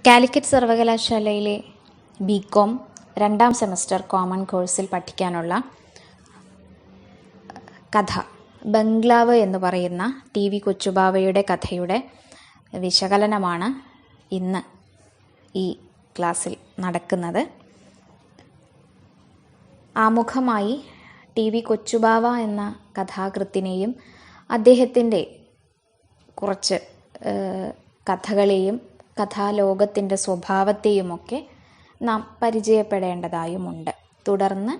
കാലിക്കറ്റ് സർവകലാശാലയിലെ BCom 2ാം semester common കോഴ്സിൽ പഠിക്കാനുള്ള കഥ ബംഗ്ലാവ് എന്ന് പറയുന്ന ടി.വി. കൊച്ചുബാവയുടെ കഥയുടെ വിശകലനമാണ് ഇന്ന് ഈ ക്ലാസ്സിൽ നടക്കുന്നത്. ആമുഖമായി ടി.വി. കൊച്ചുബാവ എന്ന കഥാകൃത്തിനെയും അദ്ദേഹത്തിൻ്റെ കുറച്ച് കഥകളെയും കഥാലോകത്തിൻ്റെ സ്വഭാവത്തെയുമൊക്കെ നാം പരിചയപ്പെടേണ്ടതായുമുണ്ട്. തുടർന്ന്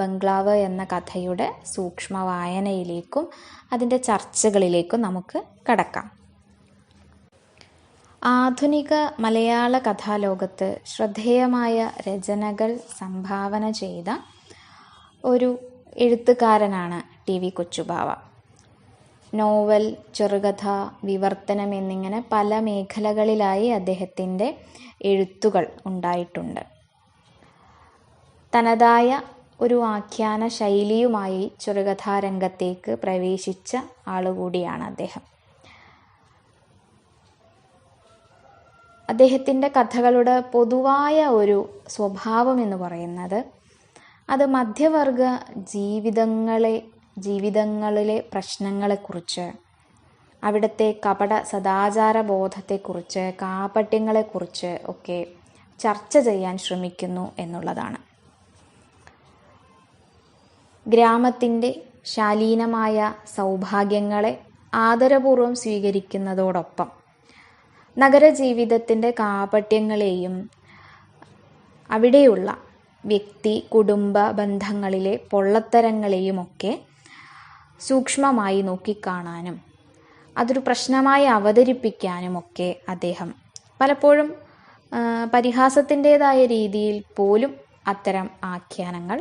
ബംഗ്ലാവ് എന്ന കഥയുടെ സൂക്ഷ്മ വായനയിലേക്കും അതിൻ്റെ ചർച്ചകളിലേക്കും നമുക്ക് കടക്കാം. ആധുനിക മലയാള കഥാലോകത്ത് ശ്രദ്ധേയമായ രചനകൾ സംഭാവന ചെയ്ത ഒരു എഴുത്തുകാരനാണ് ടി.വി. കൊച്ചുബാവ. നോവൽ, ചെറുകഥ, വിവർത്തനം എന്നിങ്ങനെ പല മേഖലകളിലായി അദ്ദേഹത്തിൻ്റെ എഴുത്തുകൾ ഉണ്ടായിട്ടുണ്ട്. തനതായ ഒരു ആഖ്യാന ശൈലിയുമായി ചെറുകഥാരംഗത്തേക്ക് പ്രവേശിച്ച ആളുകൂടിയാണ് അദ്ദേഹം. അദ്ദേഹത്തിൻ്റെ കഥകളുടെ പൊതുവായ ഒരു സ്വഭാവം എന്ന് പറയുന്നത് അത് മധ്യവർഗ ജീവിതങ്ങളിലെ പ്രശ്നങ്ങളെക്കുറിച്ച്, അവിടുത്തെ കപട സദാചാര ബോധത്തെക്കുറിച്ച്, കാപട്യങ്ങളെക്കുറിച്ച് ഒക്കെ ചർച്ച ചെയ്യാൻ ശ്രമിക്കുന്നു എന്നുള്ളതാണ്. ഗ്രാമത്തിൻ്റെ ശാലീനമായ സൗഭാഗ്യങ്ങളെ ആദരപൂർവ്വം സ്വീകരിക്കുന്നതോടൊപ്പം നഗരജീവിതത്തിൻ്റെ കാപട്യങ്ങളെയും അവിടെയുള്ള വ്യക്തി കുടുംബ ബന്ധങ്ങളിലെ പൊള്ളത്തരങ്ങളെയുമൊക്കെ സൂക്ഷ്മമായി നോക്കിക്കാണാനും അതൊരു പ്രശ്നമായി അവതരിപ്പിക്കാനുമൊക്കെ അദ്ദേഹം പലപ്പോഴും പരിഹാസത്തിൻ്റെതായ രീതിയിൽ പോലും അത്തരം ആഖ്യാനങ്ങൾ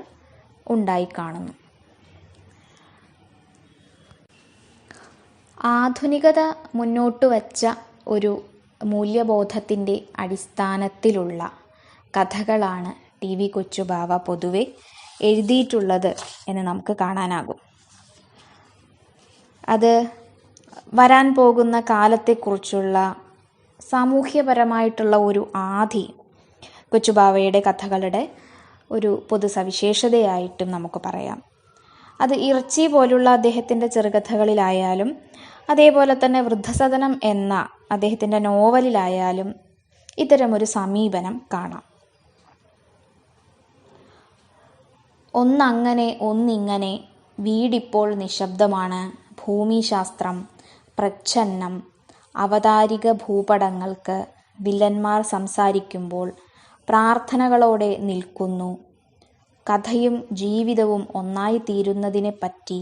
ഉണ്ടായിക്കാണുന്നു. ആധുനികത മുന്നോട്ട് വച്ച ഒരു മൂല്യബോധത്തിൻ്റെ അടിസ്ഥാനത്തിലുള്ള കഥകളാണ് ടി.വി. കൊച്ചുബാവ പൊതുവെ എഴുതിയിട്ടുള്ളത് എന്ന് നമുക്ക് കാണാനാകും. അത് വരാൻ പോകുന്ന കാലത്തെക്കുറിച്ചുള്ള സാമൂഹ്യപരമായിട്ടുള്ള ഒരു ആധി കൊച്ചുബാവയുടെ കഥകളുടെ ഒരു പൊതു സവിശേഷതയായിട്ടും നമുക്ക് പറയാം. അത് ഇറച്ചി പോലുള്ള അദ്ദേഹത്തിൻ്റെ ചെറുകഥകളിലായാലും അതേപോലെ തന്നെ വൃദ്ധസദനം എന്ന അദ്ദേഹത്തിൻ്റെ നോവലിലായാലും ഇത്തരമൊരു സമീപനം കാണാം. ഒന്നങ്ങനെ ഒന്നിങ്ങനെ, വീടിപ്പോൾ നിശബ്ദമാണ്, ഭൂമിശാസ്ത്രം, പ്രച്ഛന്നം, അവതാരിക ഭൂപടങ്ങൾക്ക് വില്ലന്മാർ സംസാരിക്കുമ്പോൾ പ്രാർത്ഥനകളോടെ നിൽക്കുന്നു, കഥയും ജീവിതവും ഒന്നായി തീരുന്നതിനെപ്പറ്റി,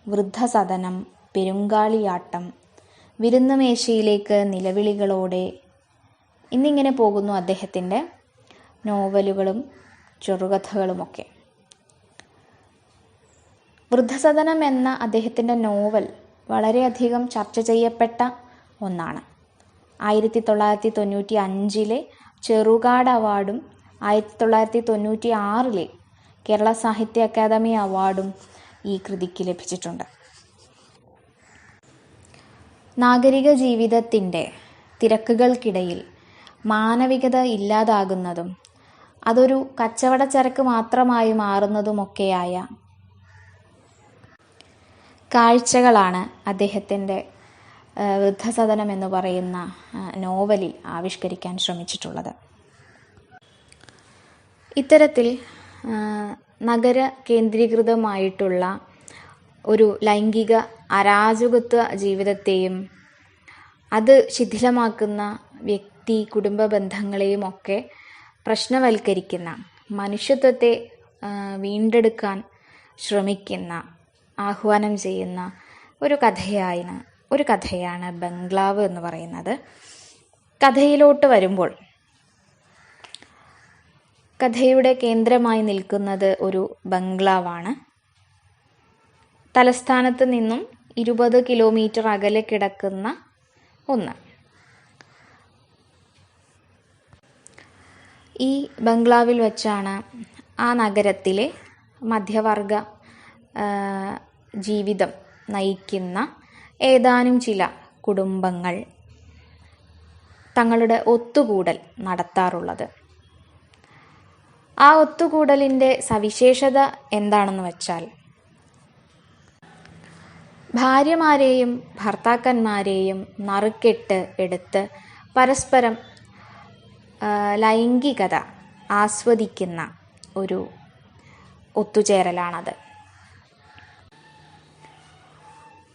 വൃദ്ധസദനം, പെരുങ്കാളിയാട്ടം, വിരുന്നുമേശയിലേക്ക് നിലവിളികളോടെ എന്നിങ്ങനെ പോകുന്നു അദ്ദേഹത്തിൻ്റെ നോവലുകളും ചെറുകഥകളുമൊക്കെ. വൃദ്ധസദനം എന്ന അദ്ദേഹത്തിൻ്റെ നോവൽ വളരെയധികം ചർച്ച ചെയ്യപ്പെട്ട ഒന്നാണ്. 1995 ചെറുകാട് അവാർഡും 1996 കേരള സാഹിത്യ അക്കാദമി അവാർഡും ഈ കൃതിക്ക് ലഭിച്ചിട്ടുണ്ട്. നാഗരിക ജീവിതത്തിൻ്റെ തിരക്കുകൾക്കിടയിൽ മാനവികത ഇല്ലാതാകുന്നതും അതൊരു കച്ചവടച്ചരക്ക് മാത്രമായി മാറുന്നതുമൊക്കെയായ കാഴ്ചകളാണ് അദ്ദേഹത്തിൻ്റെ വൃദ്ധസദനം എന്ന് പറയുന്ന നോവലിൽ ആവിഷ്കരിക്കാൻ ശ്രമിച്ചിട്ടുള്ളത്. ഇത്തരത്തിൽ നഗര കേന്ദ്രീകൃതമായിട്ടുള്ള ഒരു ലൈംഗിക അരാജകത്വ ജീവിതത്തെയും അത് ശിഥിലമാക്കുന്ന വ്യക്തി കുടുംബ ബന്ധങ്ങളെയും ഒക്കെ പ്രശ്നവൽക്കരിക്കുന്ന, മനുഷ്യത്വത്തെ വീണ്ടെടുക്കാൻ ശ്രമിക്കുന്ന, ആഹ്വാനം ചെയ്യുന്ന ഒരു കഥയാണ് ബംഗ്ലാവ് എന്ന് പറയുന്നത്. കഥയിലോട്ട് വരുമ്പോൾ കഥയുടെ കേന്ദ്രമായി നിൽക്കുന്നത് ഒരു ബംഗ്ലാവാണ്. തലസ്ഥാനത്ത് നിന്നും 20 കിലോമീറ്റർ അകലെ കിടക്കുന്ന ഒന്ന്. ഈ ബംഗ്ലാവിൽ വെച്ചാണ് ആ നഗരത്തിലെ മധ്യവർഗ ജീവിതം നയിക്കുന്ന ഏതാനും ചില കുടുംബങ്ങൾ തങ്ങളുടെ ഒത്തുകൂടൽ നടത്താറുള്ളത്. ആ ഒത്തുകൂടലിൻ്റെ സവിശേഷത എന്താണെന്ന് വെച്ചാൽ, ഭാര്യമാരെയും ഭർത്താക്കന്മാരെയും നറുക്കെട്ട് എടുത്ത് പരസ്പരം ലൈംഗികത ആസ്വദിക്കുന്ന ഒരു ഒത്തുചേരലാണത്.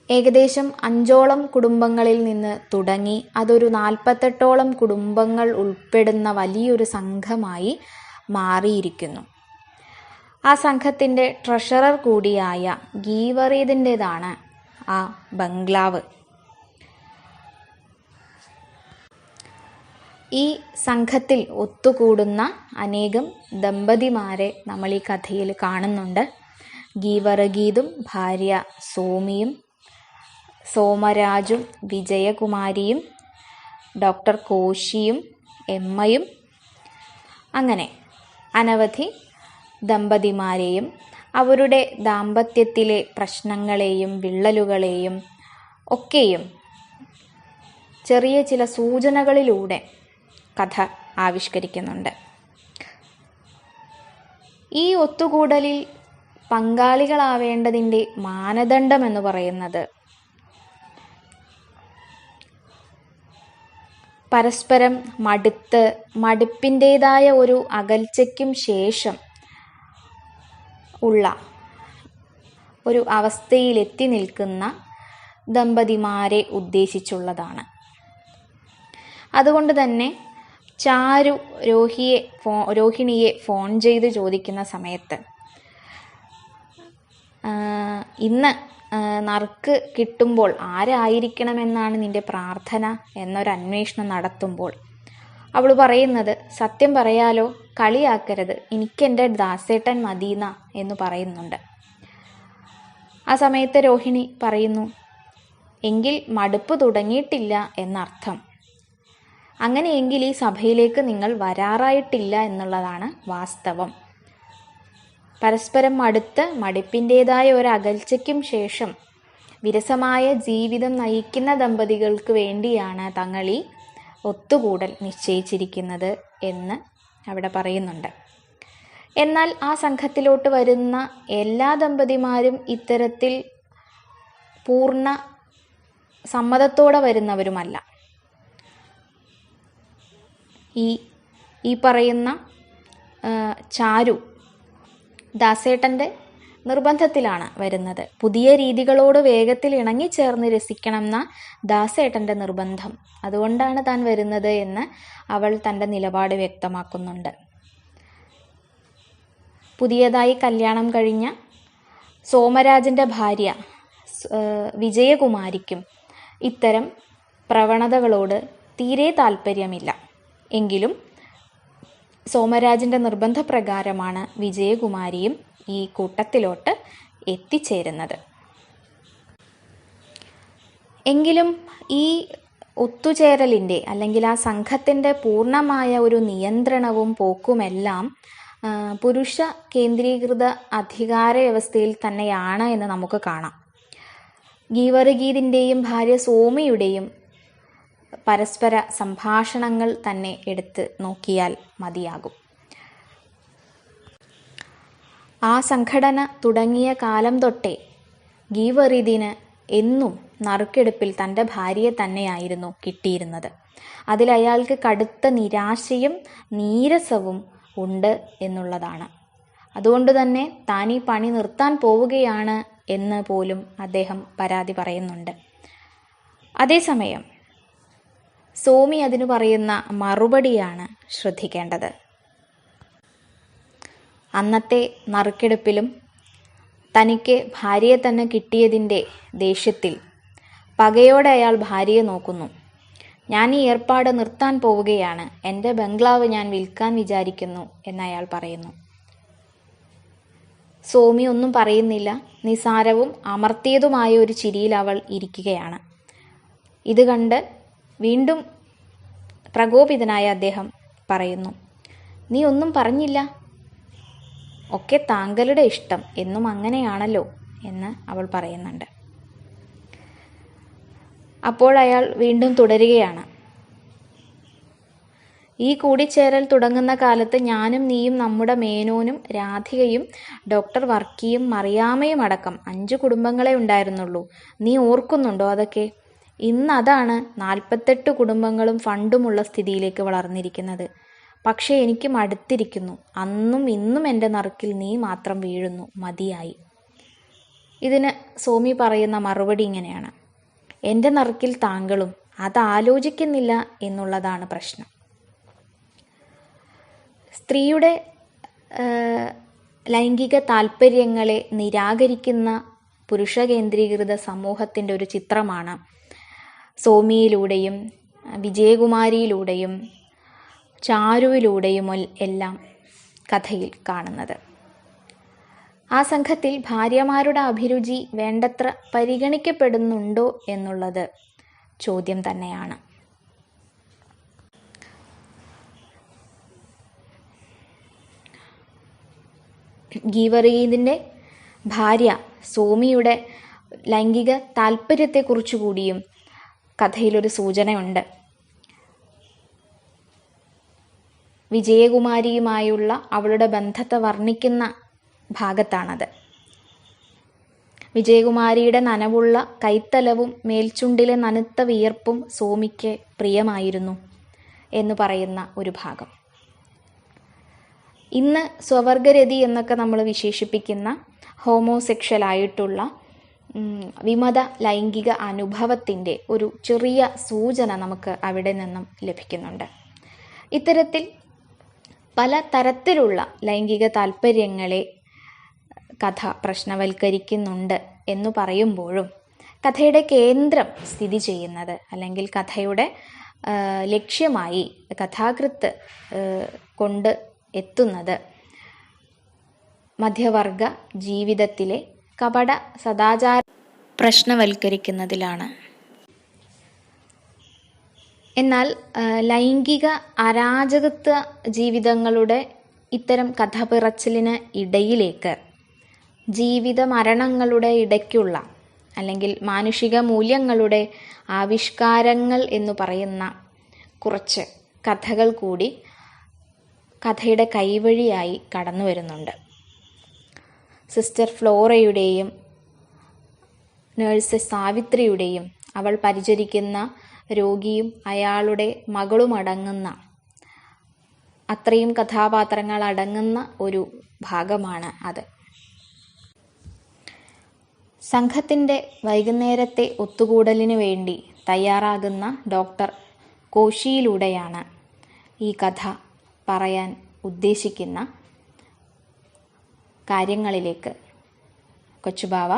ഏകദേശം 5ഓളം കുടുംബങ്ങളിൽ നിന്ന് തുടങ്ങി അതൊരു 48ഓളം കുടുംബങ്ങൾ ഉൾപ്പെടുന്ന വലിയൊരു സംഘമായി മാറിയിരിക്കുന്നു. ആ സംഘത്തിൻ്റെ ട്രഷറർ കൂടിയായ ഗീവറീദിൻ്റേതാണ് ആ ബംഗ്ലാവ്. ഈ സംഘത്തിൽ ഒത്തുകൂടുന്ന അനേകം ദമ്പതിമാരെ നമ്മൾ ഈ കഥയിൽ കാണുന്നുണ്ട്. ഗീവറഗീദും ഭാര്യ സോമിയും, സോമരാജും വിജയകുമാരിയും, ഡോക്ടർ കോശിയും എമ്മയും, അങ്ങനെ അനവധി ദമ്പതിമാരെയും അവരുടെ ദാമ്പത്യത്തിലെ പ്രശ്നങ്ങളെയും വിള്ളലുകളെയും ഒക്കെയും ചെറിയ ചില സൂചനകളിലൂടെ കഥ ആവിഷ്കരിക്കുന്നുണ്ട്. ഈ ഒത്തുകൂടലിൽ പങ്കാളികളാവേണ്ടതിൻ്റെ മാനദണ്ഡം എന്ന് പറയുന്നത് പരസ്പരം മടുപ്പിൻ്റേതായ ഒരു അകൽച്ചയ്ക്കും ശേഷം ഉള്ള ഒരു അവസ്ഥയിലെത്തി നിൽക്കുന്ന ദമ്പതിമാരെ ഉദ്ദേശിച്ചുള്ളതാണ്. അതുകൊണ്ട് തന്നെ ചാരു രോഹിണിയെ ഫോൺ ചെയ്ത് ചോദിക്കുന്ന സമയത്ത്, ഇന്ന് നറുക്ക് കിട്ടുമ്പോൾ ആരായിരിക്കണമെന്നാണ് നിന്റെ പ്രാർത്ഥന എന്നൊരന്വേഷണം നടത്തുമ്പോൾ അവൾ പറയുന്നത്, സത്യം പറയാലോ, കളിയാക്കരുത്, എനിക്കെൻ്റെ ദാസേട്ടൻ മദീന എന്ന് പറയുന്നുണ്ട്. ആ സമയത്ത് രോഹിണി പറയുന്നു, എങ്കിൽ മടുപ്പ് തുടങ്ങിയിട്ടില്ല എന്നർത്ഥം. അങ്ങനെയെങ്കിൽ ഈ സഭയിലേക്ക് നിങ്ങൾ വരാറായിട്ടില്ല എന്നുള്ളതാണ് വാസ്തവം. പരസ്പരം മടുപ്പിൻ്റേതായ ഒരു അകൽച്ചയ്ക്കും ശേഷം വിരസമായ ജീവിതം നയിക്കുന്ന ദമ്പതികൾക്ക് വേണ്ടിയാണ് തങ്ങൾ ഈ ഒത്തുകൂടൽ നിശ്ചയിച്ചിരിക്കുന്നത് എന്ന് അവിടെ പറയുന്നുണ്ട്. എന്നാൽ ആ സംഘത്തിലോട്ട് വരുന്ന എല്ലാ ദമ്പതിമാരും ഇത്തരത്തിൽ പൂർണ്ണ സമ്മതത്തോടെ വരുന്നവരുമല്ല. ഈ പറയുന്ന ചാരു ദാസേട്ടൻ്റെ നിർബന്ധത്തിലാണ് വരുന്നത്. പുതിയ രീതികളോട് വേഗത്തിൽ ഇണങ്ങിച്ചേർന്ന് രസിക്കണം എന്ന ദാസേട്ടൻ്റെ നിർബന്ധം. അതുകൊണ്ടാണ് താൻ വരുന്നത് എന്ന് അവൾ തൻ്റെ നിലപാട് വ്യക്തമാക്കുന്നുണ്ട്. പുതിയതായി കല്യാണം കഴിഞ്ഞ സോമരാജൻ്റെ ഭാര്യ വിജയകുമാരിക്കും ഇത്തരം പ്രവണതകളോട് തീരെ താല്പര്യമില്ല. എങ്കിലും സോമരാജൻ്റെ നിർബന്ധപ്രകാരമാണ് വിജയകുമാരിയും ഈ കൂട്ടത്തിലോട്ട് എത്തിച്ചേരുന്നത്. എങ്കിലും ഈ ഒത്തുചേരലിൻ്റെ അല്ലെങ്കിൽ ആ സംഘത്തിൻ്റെ പൂർണ്ണമായ ഒരു നിയന്ത്രണവും പോക്കുമെല്ലാം പുരുഷ കേന്ദ്രീകൃത അധികാര വ്യവസ്ഥയിൽ തന്നെയാണ് എന്ന് നമുക്ക് കാണാം. ഗീവറഗീദിൻ്റെയും ഭാര്യ സോമിയുടെയും പരസ്പര സംഭാഷണങ്ങൾ തന്നെ എടുത്ത് നോക്കിയാൽ മതിയാകും. ആ സംഘടന തുടങ്ങിയ കാലം തൊട്ടേ ഗീവറീദിന് എന്നും നറുക്കെടുപ്പിൽ തൻ്റെ ഭാര്യയെ തന്നെയായിരുന്നു കിട്ടിയിരുന്നത്. അതിലയാൾക്ക് കടുത്ത നിരാശയും നീരസവും ഉണ്ട് എന്നുള്ളതാണ്. അതുകൊണ്ട് തന്നെ താൻ ഈ പണി നിർത്താൻ പോവുകയാണ് എന്ന് പോലും അദ്ദേഹം പരാതി പറയുന്നുണ്ട്. അതേസമയം സോമി അതിനു പറയുന്ന മറുപടിയാണ് ശ്രദ്ധിക്കേണ്ടത്. അന്നത്തെ നറുക്കെടുപ്പിലും തനിക്ക് ഭാര്യയെ തന്നെ കിട്ടിയതിൻ്റെ ദേഷ്യത്തിൽ പകയോടെ അയാൾ ഭാര്യയെ നോക്കുന്നു. ഞാൻ ഈ ഏർപ്പാട് നിർത്താൻ പോവുകയാണ്, എൻ്റെ ബംഗ്ലാവ് ഞാൻ വിൽക്കാൻ വിചാരിക്കുന്നു എന്നയാൾ പറയുന്നു. സോമി ഒന്നും പറയുന്നില്ല. നിസാരവും അമർത്തിയതുമായ ഒരു ചിരിയിൽ അവൾ ഇരിക്കുകയാണ്. ഇത് കണ്ട് വീണ്ടും പ്രകോപിതനായ അദ്ദേഹം പറയുന്നു, നീ ഒന്നും പറഞ്ഞില്ല, ഒക്കെ താങ്കളുടെ ഇഷ്ടം, എന്നും അങ്ങനെയാണല്ലോ എന്ന് അവൾ പറയുന്നുണ്ട്. അപ്പോൾ അയാൾ വീണ്ടും തുടരുകയാണ്, ഈ കൂടിച്ചേരൽ തുടങ്ങുന്ന കാലത്ത് ഞാനും നീയും നമ്മുടെ മേനോനും രാധികയും ഡോക്ടർ വർക്കിയും മറിയാമ്മയും അടക്കം 5 കുടുംബങ്ങളെ ഉണ്ടായിരുന്നുള്ളൂ. നീ ഓർക്കുന്നുണ്ടോ അതൊക്കെ? ഇന്ന് അതാണ് 48 കുടുംബങ്ങളും ഫണ്ടുമുള്ള സ്ഥിതിയിലേക്ക് വളർന്നിരിക്കുന്നത്. പക്ഷേ എനിക്ക് മടുത്തിരിക്കുന്നു. അന്നും ഇന്നും എൻ്റെ നറുക്കിൽ നീ മാത്രം വീഴുന്നു. മതിയായി. ഇതിന് സോമി പറയുന്ന മറുപടി ഇങ്ങനെയാണ്: എൻ്റെ നറുക്കിൽ താങ്കളും അതാലോചിക്കുന്നില്ല എന്നുള്ളതാണ് പ്രശ്നം. സ്ത്രീയുടെ ലൈംഗിക താല്പര്യങ്ങളെ നിരാകരിക്കുന്ന പുരുഷ കേന്ദ്രീകൃത സമൂഹത്തിൻ്റെ ഒരു ചിത്രമാണ് സോമിയിലൂടെയും വിജയകുമാരിയിലൂടെയും ചാരുവിലൂടെയും എല്ലാം കഥയിൽ കാണുന്നത്. ആ സംഘത്തിൽ ഭാര്യമാരുടെ അഭിരുചി വേണ്ടത്ര പരിഗണിക്കപ്പെടുന്നുണ്ടോ എന്നുള്ളത് ചോദ്യം തന്നെയാണ്. ഗീവറീദിൻ്റെ ഭാര്യ സോമിയുടെ ലൈംഗിക താല്പര്യത്തെക്കുറിച്ചു കൂടിയും കഥയിലൊരു സൂചനയുണ്ട്. വിജയകുമാരിയുമായുള്ള അവളുടെ ബന്ധത്തെ വർണ്ണിക്കുന്ന ഭാഗത്താണത്. വിജയകുമാരിയുടെ നനവുള്ള കൈത്തലവും മേൽച്ചുണ്ടിലെ നനുത്ത വിയർപ്പും സോമിക്ക് പ്രിയമായിരുന്നു എന്ന് പറയുന്ന ഒരു ഭാഗം. ഇന്ന് സ്വവർഗരതി എന്നൊക്കെ നമ്മൾ വിശേഷിപ്പിക്കുന്ന ഹോമോസെക്ഷലായിട്ടുള്ള വിമത ലൈംഗിക അനുഭവത്തിൻ്റെ ഒരു ചെറിയ സൂചന നമുക്ക് അവിടെ നിന്നും ലഭിക്കുന്നുണ്ട്. ഇത്തരത്തിൽ പല തരത്തിലുള്ള ലൈംഗിക താല്പര്യങ്ങളെ കഥ പ്രശ്നവൽക്കരിക്കുന്നുണ്ട് എന്ന് പറയുമ്പോഴും കഥയുടെ കേന്ദ്രം സ്ഥിതി ചെയ്യുന്നത്, അല്ലെങ്കിൽ കഥയുടെ ലക്ഷ്യമായി കഥാകൃത്ത് കൊണ്ട് എത്തുന്നത് മധ്യവർഗ ജീവിതത്തിലെ കപട സദാചാര പ്രശ്നവൽക്കരിക്കുന്നതിലാണ്. എന്നാൽ ലൈംഗിക അരാജകത്വ ജീവിതങ്ങളുടെ ഇത്തരം കഥപിറച്ചിലിന് ഇടയിലേക്ക് ജീവിത മരണങ്ങളുടെ ഇടയ്ക്കുള്ള, അല്ലെങ്കിൽ മാനുഷിക മൂല്യങ്ങളുടെ ആവിഷ്കാരങ്ങൾ എന്ന് പറയുന്ന കുറച്ച് കഥകൾ കൂടി കഥയുടെ കൈവഴിയായി കടന്നു വരുന്നുണ്ട്. സിസ്റ്റർ ഫ്ലോറയുടെയും നേഴ്സ് സാവിത്രിയുടെയും അവൾ പരിചരിക്കുന്ന രോഗിയും അയാളുടെ മകളുമടങ്ങുന്ന അത്രയും കഥാപാത്രങ്ങൾ അടങ്ങുന്ന ഒരു ഭാഗമാണ് അത്. സംഘത്തിൻ്റെ വൈകുന്നേരത്തെ ഒത്തുകൂടലിന് വേണ്ടി തയ്യാറാകുന്ന ഡോക്ടർ കോശിയിലൂടെയാണ് ഈ കഥ പറയാൻ ഉദ്ദേശിക്കുന്ന കാര്യങ്ങളിലേക്ക് കൊച്ചുബാവ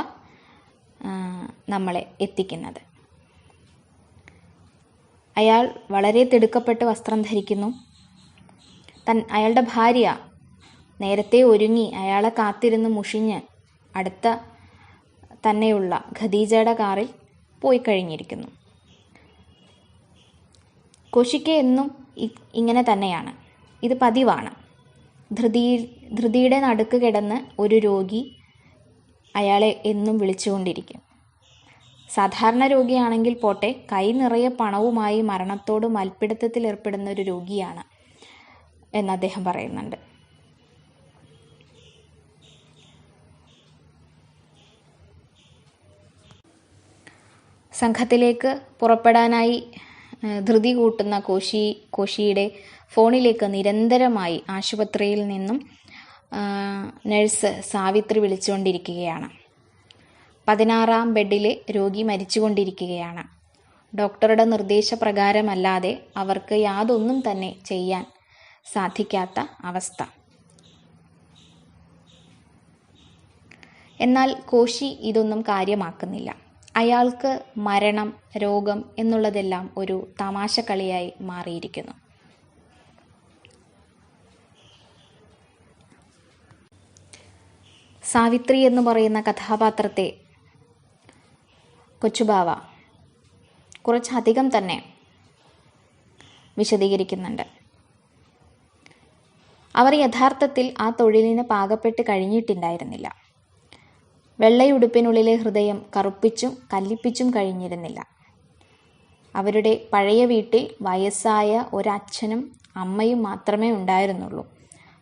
നമ്മളെ എത്തിക്കുന്നത്. അയാൾ വളരെ തിടുക്കപ്പെട്ട് വസ്ത്രം ധരിക്കുന്നു. അയാളുടെ ഭാര്യ നേരത്തെ ഒരുങ്ങി അയാളെ കാത്തിരുന്ന് മുഷിഞ്ഞ് അടുത്ത തന്നെയുള്ള ഖദീജയുടെ കാറിൽ പോയി കഴിഞ്ഞിരിക്കുന്നു. കോശിക്ക് എന്നും ഇങ്ങനെ തന്നെയാണ്. ഇത് പതിവാണ്. ധൃതിയുടെ നടുക്ക് കിടന്ന് ഒരു രോഗി അയാളെ എന്നും വിളിച്ചുകൊണ്ടിരിക്കും. സാധാരണ രോഗിയാണെങ്കിൽ പോട്ടെ, കൈ നിറയെ പണവുമായി മരണത്തോട് മൽപ്പിടുത്തത്തിൽ ഏർപ്പെടുന്ന ഒരു രോഗിയാണ് എന്ന് അദ്ദേഹം പറയുന്നുണ്ട്. സംഘത്തിലേക്ക് പുറപ്പെടാനായി ധൃതി കൂട്ടുന്ന കോശിയുടെ ഫോണിലേക്ക് നിരന്തരമായി ആശുപത്രിയിൽ നിന്നും നഴ്സ് സാവിത്രി വിളിച്ചുകൊണ്ടിരിക്കുകയാണ്. 16-ാം ബെഡിലെ രോഗി മരിച്ചുകൊണ്ടിരിക്കുകയാണ്. ഡോക്ടറുടെ നിർദ്ദേശപ്രകാരമല്ലാതെ അവർക്ക് യാതൊന്നും തന്നെ ചെയ്യാൻ സാധിക്കാത്ത അവസ്ഥ. എന്നാൽ കോശി ഇതൊന്നും കാര്യമാക്കുന്നില്ല. അയാൾക്ക് മരണം, രോഗം എന്നുള്ളതെല്ലാം ഒരു തമാശക്കളിയായി മാറിയിരിക്കുന്നു. സാവിത്രി എന്ന് പറയുന്ന കഥാപാത്രത്തെ കൊച്ചുബാവ കുറച്ചധികം തന്നെ വിശദീകരിക്കുന്നുണ്ട്. അവർ യഥാർത്ഥത്തിൽ ആ തൊഴിലിന് പാകപ്പെട്ട് കഴിഞ്ഞിട്ടുണ്ടായിരുന്നില്ല. വെള്ളയുടുപ്പിനുള്ളിലെ ഹൃദയം കറുപ്പിച്ചും കല്ലിപ്പിച്ചും കഴിഞ്ഞിരുന്നില്ല. അവരുടെ പഴയ വീട്ടിൽ വയസ്സായ ഒരച്ഛനും അമ്മയും മാത്രമേ ഉണ്ടായിരുന്നുള്ളൂ.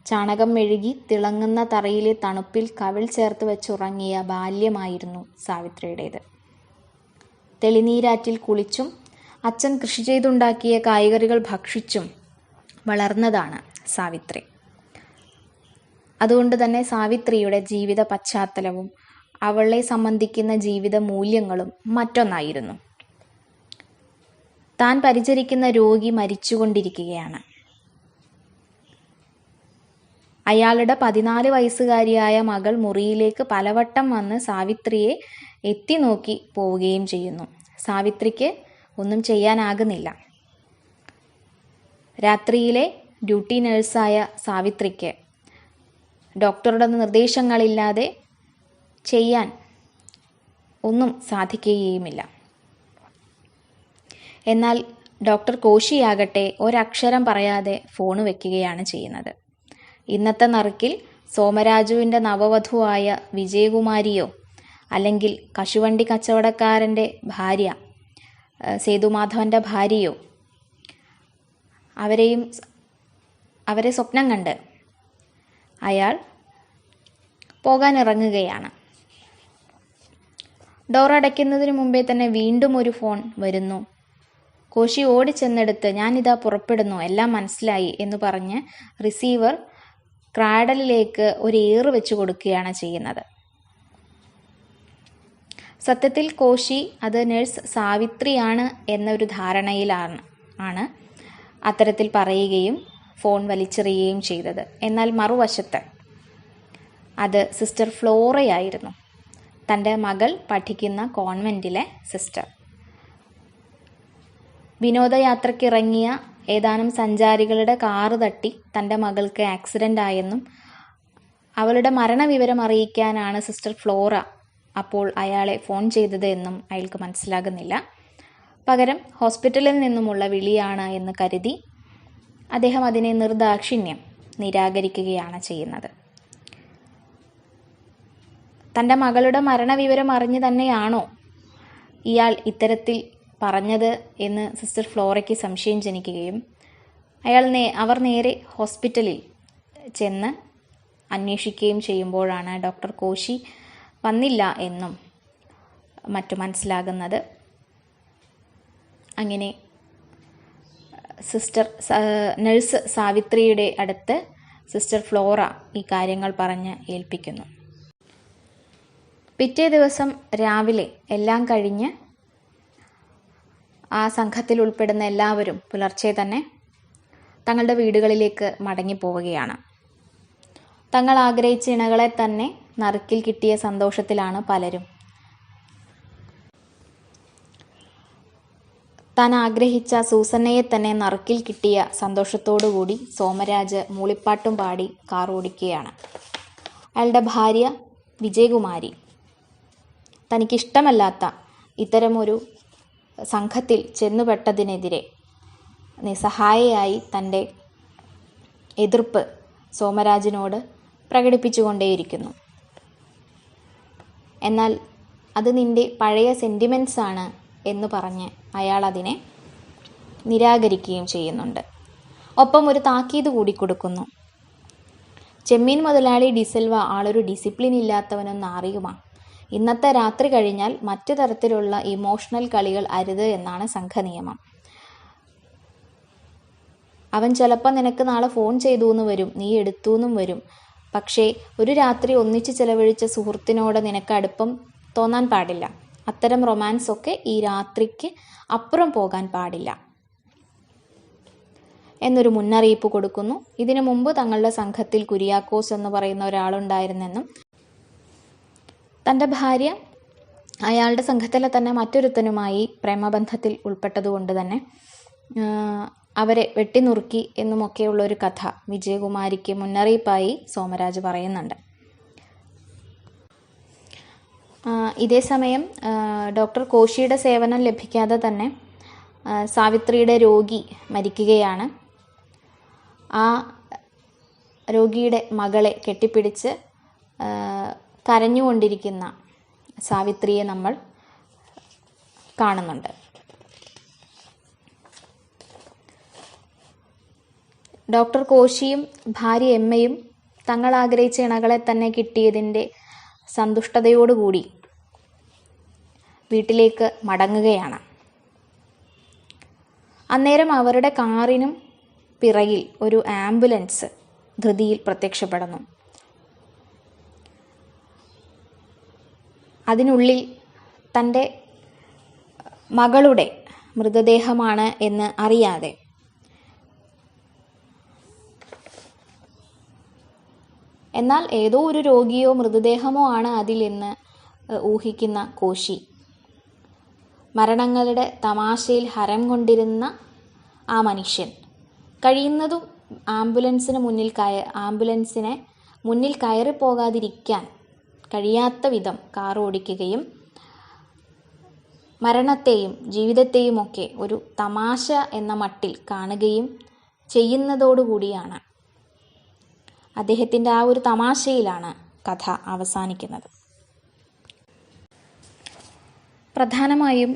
ചാണകം മെഴുകി തിളങ്ങുന്ന തറയിലെ തണുപ്പിൽ കവിൾ ചേർത്ത് വെച്ചുറങ്ങിയ ബാല്യമായിരുന്നു സാവിത്രിയുടേത്. തെളിനീരാറ്റിൽ കുളിച്ചും അച്ഛൻ കൃഷി ചെയ്തുണ്ടാക്കിയ കായ്കറികൾ ഭക്ഷിച്ചും വളർന്നതാണ് സാവിത്രി. അതുകൊണ്ട് തന്നെ സാവിത്രിയുടെ ജീവിത പശ്ചാത്തലവും അവളെ സംബന്ധിക്കുന്ന ജീവിത മൂല്യങ്ങളും മറ്റൊന്നായിരുന്നു. താൻ പരിചരിക്കുന്ന രോഗി മരിച്ചുകൊണ്ടിരിക്കുകയാണ്. അയാളുടെ 14 വയസ്സുകാരിയായ മകൾ മുറിയിലേക്ക് പലവട്ടം വന്ന് സാവിത്രിയെ എത്തി നോക്കി പോവുകയും ചെയ്യുന്നു. സാവിത്രിക്ക് ഒന്നും ചെയ്യാനാകുന്നില്ല. രാത്രിയിലെ ഡ്യൂട്ടി നഴ്സായ സാവിത്രിക്ക് ഡോക്ടറുടെ നിർദ്ദേശങ്ങളില്ലാതെ ചെയ്യാൻ ഒന്നും സാധിക്കുകയുമില്ല. എന്നാൽ ഡോക്ടർ കോശിയാകട്ടെ ഒരക്ഷരം പറയാതെ ഫോണ് വെക്കുകയാണ് ചെയ്യുന്നത്. ഇന്നത്തെ നറുക്കിൽ സോമരാജുവിൻ്റെ നവവധുവായ വിജയകുമാരിയോ അല്ലെങ്കിൽ കശുവണ്ടി കച്ചവടക്കാരൻ്റെ ഭാര്യ സേതുമാധവൻ്റെ ഭാര്യയോ അവരെ സ്വപ്നം കണ്ട് അയാൾ പോകാനിറങ്ങുകയാണ്. ഡോറടയ്ക്കുന്നതിന് മുമ്പേ തന്നെ വീണ്ടും ഒരു ഫോൺ വരുന്നു. കോശി ഓടിച്ചെന്നെടുത്ത് ഞാനിതാ പുറപ്പെടുന്നു, എല്ലാം മനസ്സിലായി എന്ന് പറഞ്ഞ് റിസീവർ ക്രാഡലിലേക്ക് ഒരു ഏറ് വെച്ച് കൊടുക്കുകയാണ് ചെയ്യുന്നത്. സത്യത്തിൽ കോശി അത് നഴ്സ് സാവിത്രിയാണ് എന്നൊരു ധാരണയിലാണ് അത്തരത്തിൽ പറയുകയും ഫോൺ വലിച്ചെറിയുകയും ചെയ്തത്. എന്നാൽ മറുവശത്ത് അത് സിസ്റ്റർ ഫ്ലോറയായിരുന്നു, തൻ്റെ മകൾ പഠിക്കുന്ന കോൺവെൻറ്റിലെ സിസ്റ്റർ. വിനോദയാത്രയ്ക്കിറങ്ങിയ ഏതാനും സഞ്ചാരികളുടെ കാറ് തട്ടി തൻ്റെ മകൾക്ക് ആക്സിഡൻ്റ് ആയെന്നും അവളുടെ മരണവിവരം അറിയിക്കാനാണ് സിസ്റ്റർ ഫ്ലോറ അപ്പോൾ അയാളെ ഫോൺ ചെയ്തത് എന്നും അയാൾക്ക് മനസ്സിലാകുന്നില്ല. പകരം ഹോസ്പിറ്റലിൽ നിന്നുമുള്ള വിളിയാണ് എന്ന് കരുതി അദ്ദേഹം അതിനെ നിർദാക്ഷിണ്യം നിരാകരിക്കുകയാണ് ചെയ്യുന്നത്. തൻ്റെ മകളുടെ മരണവിവരം അറിഞ്ഞു തന്നെയാണോ ഇയാൾ ഇത്തരത്തിൽ പറഞ്ഞത് എന്ന് സിസ്റ്റർ ഫ്ലോറയ്ക്ക് സംശയം ജനിക്കുകയും അവർ നേരെ ഹോസ്പിറ്റലിൽ ചെന്ന് അന്വേഷിക്കുകയും ചെയ്യുമ്പോഴാണ് ഡോക്ടർ കോശി വന്നില്ല എന്നും മറ്റു മനസ്സിലാകുന്നത്. അങ്ങനെ നഴ്സ് സാവിത്രിയുടെ അടുത്ത് സിസ്റ്റർ ഫ്ലോറ ഈ കാര്യങ്ങൾ പറഞ്ഞ് ഏൽപ്പിക്കുന്നു. പിറ്റേ ദിവസം രാവിലെ എല്ലാം കഴിഞ്ഞ് ആ സംഘത്തിൽ ഉൾപ്പെടുന്ന എല്ലാവരും പുലർച്ചെ തന്നെ തങ്ങളുടെ വീടുകളിലേക്ക് മടങ്ങിപ്പോവുകയാണ്. തങ്ങൾ ആഗ്രഹിച്ച ഇണകളെ തന്നെ നറുക്കിൽ കിട്ടിയ സന്തോഷത്തിലാണ് പലരും. താൻ ആഗ്രഹിച്ച സൂസന്നയെ തന്നെ നറുക്കിൽ കിട്ടിയ സന്തോഷത്തോടുകൂടി സോമരാജ് മൂളിപ്പാട്ടും പാടി കാർ ഓടിക്കുകയാണ്. അയാളുടെ ഭാര്യ വിജയകുമാരി തനിക്കിഷ്ടമല്ലാത്ത ഇത്തരമൊരു സംഘത്തിൽ ചെന്നുപെട്ടതിനെതിരെ നിസ്സഹായയായി തൻ്റെ എതിർപ്പ് സോമരാജിനോട് പ്രകടിപ്പിച്ചുകൊണ്ടേയിരിക്കുന്നു. എന്നാൽ അത് നിൻ്റെ പഴയ സെൻറ്റിമെൻറ്റ്സ് ആണ് എന്ന് പറഞ്ഞ് അയാൾ അതിനെ നിരാകരിക്കുകയും ചെയ്യുന്നുണ്ട്. ഒപ്പം ഒരു താക്കീത് കൂടി കൊടുക്കുന്നു. ചെമ്മീൻ മുതലാളി ഡിസിൽവ ആളൊരു ഡിസിപ്ലിൻ ഇല്ലാത്തവനൊന്ന് അറിയുമാ. ഇന്നത്തെ രാത്രി കഴിഞ്ഞാൽ മറ്റു തരത്തിലുള്ള ഇമോഷണൽ കളികൾ അരുത് എന്നാണ് സംഘനിയമം. അവൻ ചിലപ്പോൾ നിനക്ക് നാളെ ഫോൺ ചെയ്തു എന്ന് വരും, നീ എടുത്തു എന്നും വരും. പക്ഷേ ഒരു രാത്രി ഒന്നിച്ച് ചിലവഴിച്ച സുഹൃത്തിനോട് നിനക്ക് അടുപ്പം തോന്നാൻ പാടില്ല. അത്തരം റൊമാൻസ് ഒക്കെ ഈ രാത്രിക്ക് അപ്പുറം പോകാൻ പാടില്ല എന്നൊരു മുന്നറിയിപ്പ് കൊടുക്കുന്നു. ഇതിനു മുമ്പ് തങ്ങളുടെ സംഘത്തിൽ കുര്യാക്കോസ് എന്ന് പറയുന്ന ഒരാളുണ്ടായിരുന്നെന്നും തൻ്റെ ഭാര്യ അയാളുടെ സംഘത്തിലെ തന്നെ മറ്റൊരുത്തനുമായി പ്രേമബന്ധത്തിൽ ഉൾപ്പെട്ടതുകൊണ്ട് തന്നെ അവരെ വെട്ടിനുറുക്കി എന്നുമൊക്കെയുള്ളൊരു കഥ വിജയകുമാരിക്ക് മുന്നറിയിപ്പായി സോമരാജ് പറയുന്നുണ്ട്. ഇതേ സമയം ഡോക്ടർ കോശിയുടെ സേവനം ലഭിക്കാതെ തന്നെ സാവിത്രിയുടെ രോഗി മരിക്കുകയാണ്. ആ രോഗിയുടെ മകളെ കെട്ടിപ്പിടിച്ച് കരഞ്ഞുകൊണ്ടിരിക്കുന്ന സാവിത്രിയെ നമ്മൾ കാണുന്നുണ്ട്. ഡോക്ടർ കോശിയും ഭാര്യ എമ്മയും തങ്ങൾ ആഗ്രഹിച്ച ഇണകളെ തന്നെ കിട്ടിയതിൻ്റെ സന്തുഷ്ടതയോടുകൂടി വീട്ടിലേക്ക് മടങ്ങുകയാണ്. അന്നേരം അവരുടെ കാറിനും പിറകിൽ ഒരു ആംബുലൻസ് ധൃതിയിൽ പ്രത്യക്ഷപ്പെടുന്നു. അതിനുള്ളിൽ തൻ്റെ മകളുടെ മൃതദേഹമാണ് എന്ന് അറിയാതെ എന്നാൽ ഏതോ ഒരു രോഗിയോ മൃതദേഹമോ ആണ് അതിൽ എന്ന് ഊഹിക്കുന്ന കോശി മരണങ്ങളുടെ തമാശയിൽ ഹരം കൊണ്ടിരുന്ന ആ മനുഷ്യൻ കഴിയുന്നതും ആംബുലൻസിനെ മുന്നിൽ കയറിപ്പോകാതിരിക്കാൻ കഴിയാത്ത വിധം കാർ ഓടിക്കുകയും മരണത്തെയും ജീവിതത്തെയും ഒക്കെ ഒരു തമാശ എന്ന മട്ടിൽ കാണുകയും ചെയ്യുന്നതോടുകൂടിയാണ് അദ്ദേഹത്തിൻ്റെ ആ ഒരു തമാശയിലാണ് കഥ അവസാനിക്കുന്നത്. പ്രധാനമായും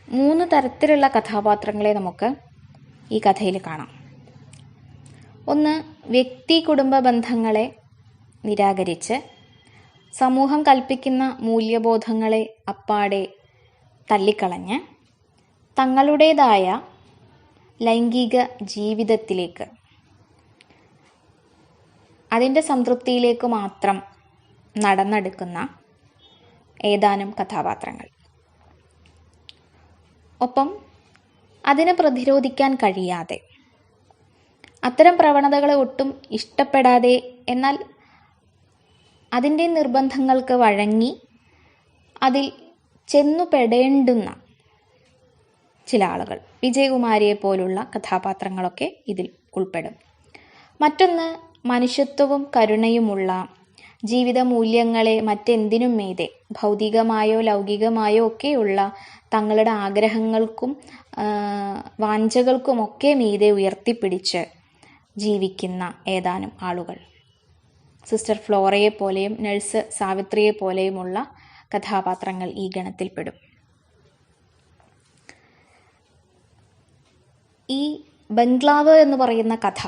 3 തരത്തിലുള്ള കഥാപാത്രങ്ങളെ നമുക്ക് ഈ കഥയിൽ കാണാം. ഒന്ന്, വ്യക്തി കുടുംബ ബന്ധങ്ങളെ നിരാകരിച്ച് സമൂഹം കൽപ്പിക്കുന്ന മൂല്യബോധങ്ങളെ അപ്പാടെ തള്ളിക്കളഞ്ഞ് തങ്ങളുടേതായ ലൈംഗിക ജീവിതത്തിലേക്ക്, അതിൻ്റെ സംതൃപ്തിയിലേക്ക് മാത്രം നടന്നെടുക്കുന്ന ഏതാനും കഥാപാത്രങ്ങൾ. ഒപ്പം അതിനെ പ്രതിരോധിക്കാൻ കഴിയാതെ, അത്തരം പ്രവണതകളെ ഒട്ടും ഇഷ്ടപ്പെടാതെ, എന്നാൽ അതിൻ്റെ നിർബന്ധങ്ങൾക്ക് വഴങ്ങി അതിൽ ചെന്നുപെടേണ്ടുന്ന ചില ആളുകൾ, വിജയകുമാരിയെ പോലുള്ള കഥാപാത്രങ്ങളൊക്കെ ഇതിൽ ഉൾപ്പെടും. മറ്റൊന്ന്, മനുഷ്യത്വവും കരുണയുമുള്ള ജീവിത മൂല്യങ്ങളെ മറ്റെന്തിനും മീതെ, ഭൗതികമായോ ലൗകികമായോ ഒക്കെയുള്ള തങ്ങളുടെ ആഗ്രഹങ്ങൾക്കും വാഞ്ചകൾക്കുമൊക്കെ മീതെ ഉയർത്തിപ്പിടിച്ച് ജീവിക്കുന്ന ഏതാനും ആളുകൾ. സിസ്റ്റർ ഫ്ലോറയെ പോലെയും നഴ്സ് സാവിത്രിയെ പോലെയുമുള്ള കഥാപാത്രങ്ങൾ ഈ ഗണത്തിൽപ്പെടും. ഈ ബംഗ്ലാവ് എന്ന് പറയുന്ന കഥ,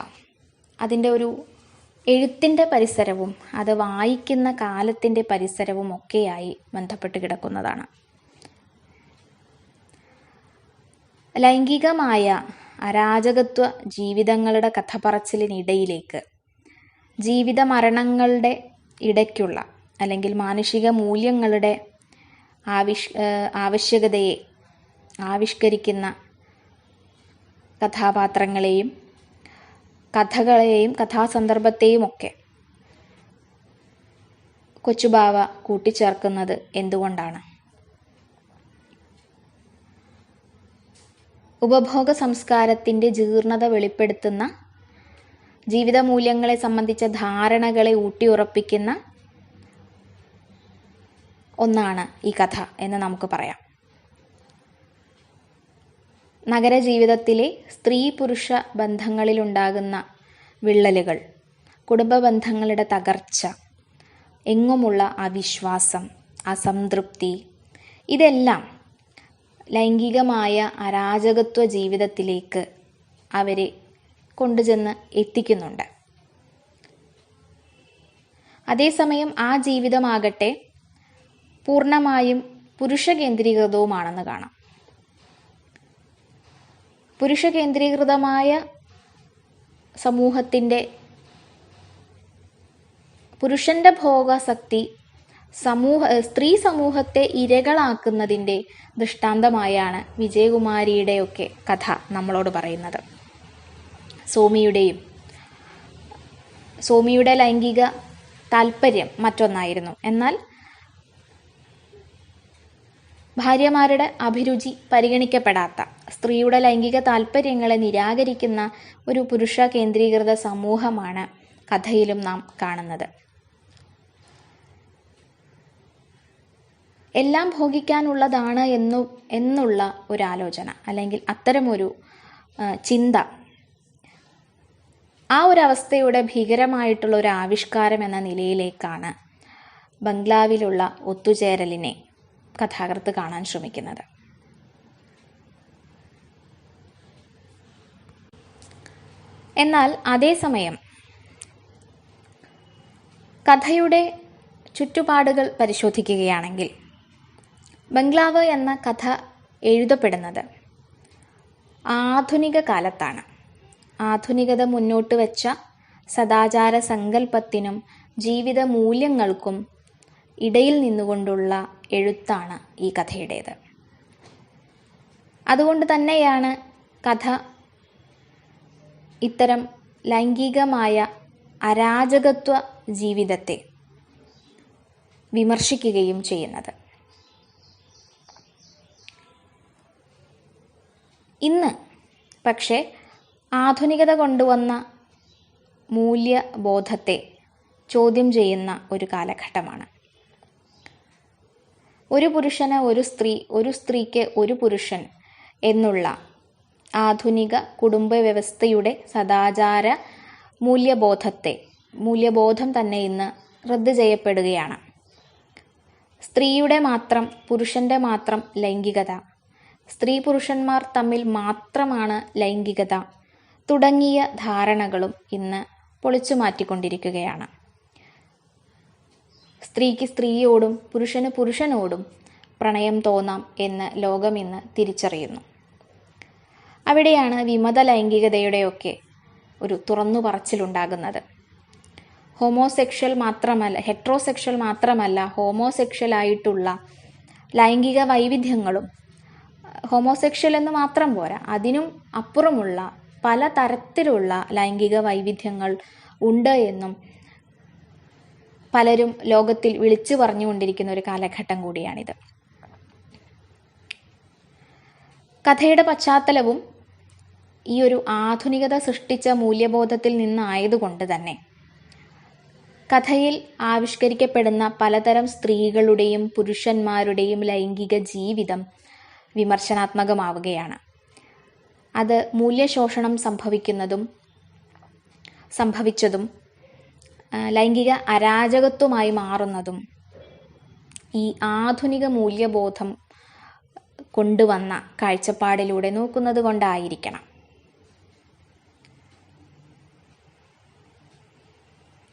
അതിൻ്റെ ഒരു എഴുത്തിൻ്റെ പരിസരവും അത് വായിക്കുന്ന കാലത്തിൻ്റെ പരിസരവും ഒക്കെയായി ബന്ധപ്പെട്ട് കിടക്കുന്നതാണ്. ലൈംഗികമായ അരാജകത്വ ജീവിതങ്ങളുടെ കഥ പറച്ചിലിനിടയിലേക്ക് ജീവിത മരണങ്ങളുടെ ഇടയ്ക്കുള്ള അല്ലെങ്കിൽ മാനുഷിക മൂല്യങ്ങളുടെ ആവശ്യകതയെ ആവിഷ്കരിക്കുന്ന കഥാപാത്രങ്ങളെയും കഥകളെയും കഥാസന്ദർഭത്തെയും ഒക്കെ കൊച്ചുബാവ കൂട്ടിച്ചേർക്കുന്നത് എന്തുകൊണ്ടാണ്? ഉപഭോഗ സംസ്കാരത്തിൻ്റെ ജീർണത വെളിപ്പെടുത്തുന്ന, ജീവിത മൂല്യങ്ങളെ സംബന്ധിച്ച ധാരണകളെ ഊട്ടിയുറപ്പിക്കുന്ന ഒന്നാണ് ഈ കഥ എന്ന് നമുക്ക് പറയാം. നഗരജീവിതത്തിലെ സ്ത്രീ പുരുഷ ബന്ധങ്ങളിലുണ്ടാകുന്ന വിള്ളലുകൾ, കുടുംബ ബന്ധങ്ങളുടെ തകർച്ച, എങ്ങുമുള്ള അവിശ്വാസം, അസംതൃപ്തി, ഇതെല്ലാം ലൈംഗികമായ അരാജകത്വ ജീവിതത്തിലേക്ക് അവരെ കൊണ്ടുചെന്ന് എത്തിക്കുന്നുണ്ട്. അതേസമയം ആ ജീവിതമാകട്ടെ പൂർണ്ണമായും പുരുഷ കേന്ദ്രീകൃതവുമാണെന്ന് കാണാം. പുരുഷ കേന്ദ്രീകൃതമായ സമൂഹത്തിൻ്റെ, പുരുഷൻ്റെ ഭോഗാസക്തി സ്ത്രീ സമൂഹത്തെ ഇരകളാക്കുന്നതിൻ്റെ ദൃഷ്ടാന്തമായാണ് വിജയകുമാരിയുടെയൊക്കെ കഥ നമ്മളോട് പറയുന്നത്. സോമിയുടെ ലൈംഗിക താല്പര്യം മറ്റൊന്നായിരുന്നു. എന്നാൽ ഭാര്യമാരുടെ അഭിരുചി പരിഗണിക്കപ്പെടാത്ത, സ്ത്രീയുടെ ലൈംഗിക താല്പര്യങ്ങളെ നിരാകരിക്കുന്ന ഒരു പുരുഷ കേന്ദ്രീകൃത സമൂഹമാണ് കഥയിലും നാം കാണുന്നത്. എല്ലാം ഭോഗിക്കാനുള്ളതാണ് എന്നുള്ള ഒരാലോചന, അല്ലെങ്കിൽ അത്തരമൊരു ചിന്ത, ആ ഒരവസ്ഥയുടെ ഭീകരമായിട്ടുള്ള ഒരു ആവിഷ്കാരം എന്ന നിലയിലേക്കാണ് ബംഗ്ലാവിലുള്ള ഒത്തുചേരലിനെ കഥാകൃത്ത് കാണാൻ ശ്രമിക്കുന്നത്. എന്നാൽ അതേസമയം കഥയുടെ ചുറ്റുപാടുകൾ പരിശോധിക്കുകയാണെങ്കിൽ ബംഗ്ലാവ് എന്ന കഥ എഴുതപ്പെടുന്നത് ആധുനിക കാലത്താണ്. ആധുനികത മുന്നോട്ട് വെച്ച സദാചാര സങ്കല്പത്തിനും ജീവിത മൂല്യങ്ങൾക്കും ഇടയിൽ നിന്നുകൊണ്ടുള്ള എഴുത്താണ് ഈ കഥയുടേത്. അതുകൊണ്ട് തന്നെയാണ് കഥ ഇത്തരം ലൈംഗികമായ അരാജകത്വ ജീവിതത്തെ വിമർശിക്കുകയും ചെയ്യുന്നത്. ഇന്ന് പക്ഷേ ആധുനികത കൊണ്ടുവന്ന മൂല്യബോധത്തെ ചോദ്യം ചെയ്യുന്ന ഒരു കാലഘട്ടമാണ്. ഒരു പുരുഷന് ഒരു സ്ത്രീ, ഒരു സ്ത്രീക്ക് ഒരു പുരുഷൻ എന്നുള്ള ആധുനിക കുടുംബ വ്യവസ്ഥയുടെ സദാചാര മൂല്യബോധം തന്നെ ഇന്ന് റദ്ദ് ചെയ്യപ്പെടുകയാണ്. സ്ത്രീയുടെ മാത്രം, പുരുഷന്റെ മാത്രം ലൈംഗികത, സ്ത്രീ പുരുഷന്മാർ തമ്മിൽ മാത്രമാണ് ലൈംഗികത തുടങ്ങിയ ധാരണകളും ഇന്ന് പൊളിച്ചു മാറ്റിക്കൊണ്ടിരിക്കുകയാണ്. സ്ത്രീക്ക് സ്ത്രീയോടും പുരുഷന് പുരുഷനോടും പ്രണയം തോന്നാം എന്ന് ലോകം ഇന്ന് തിരിച്ചറിയുന്നു. അവിടെയാണ് വിമത ലൈംഗികതയുടെയൊക്കെ ഒരു തുറന്നു പറച്ചിലുണ്ടാകുന്നത്. ഹെട്രോസെക്ഷൽ മാത്രമല്ല ഹോമോസെക്ഷൽ ആയിട്ടുള്ള ലൈംഗിക വൈവിധ്യങ്ങളും, ഹോമോസെക്ഷൽ എന്ന് മാത്രം പോരാ, അതിനും അപ്പുറമുള്ള പല തരത്തിലുള്ള ലൈംഗിക വൈവിധ്യങ്ങൾ ഉണ്ട് എന്നും പലരും ലോകത്തിൽ വിളിച്ചു പറഞ്ഞുകൊണ്ടിരിക്കുന്ന ഒരു കാലഘട്ടം കൂടിയാണിത്. കഥയുടെ പശ്ചാത്തലവും ഈ ഒരു ആധുനികത സൃഷ്ടിച്ച മൂല്യബോധത്തിൽ നിന്നായതുകൊണ്ട് തന്നെ കഥയിൽ ആവിഷ്കരിക്കപ്പെടുന്ന പലതരം സ്ത്രീകളുടെയും പുരുഷന്മാരുടെയും ലൈംഗിക ജീവിതം വിമർശനാത്മകമാവുകയാണ്. അത് മൂല്യശോഷണം സംഭവിച്ചതും ലൈംഗിക അരാജകത്വമായി മാറുന്നതും ഈ ആധുനിക മൂല്യബോധം കൊണ്ടുവന്ന കാഴ്ചപ്പാടിലൂടെ നോക്കുന്നത് കൊണ്ടായിരിക്കണം.